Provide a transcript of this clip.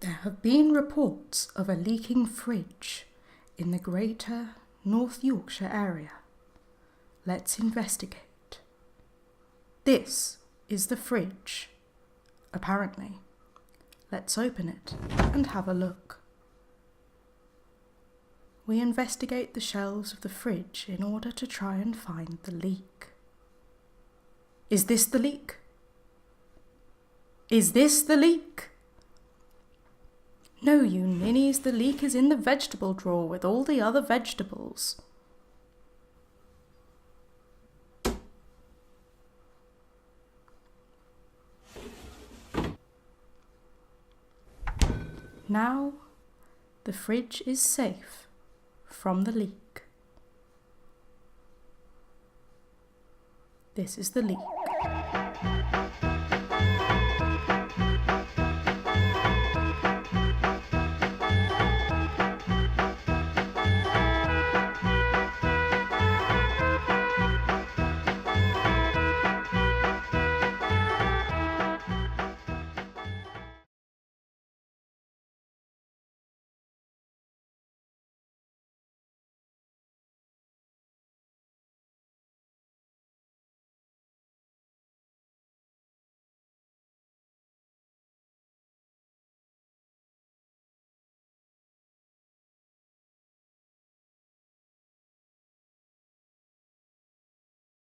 There have been reports of a leaking fridge in the greater North Yorkshire area. Let's investigate. This is the fridge, apparently. Let's open it and have a look. We investigate the shelves of the fridge in order to try and find the leak. Is this the leak? Is this the leak? No, you ninnies, the leak is in the vegetable drawer with all the other vegetables. Now, the fridge is safe from the leak. This is the leak.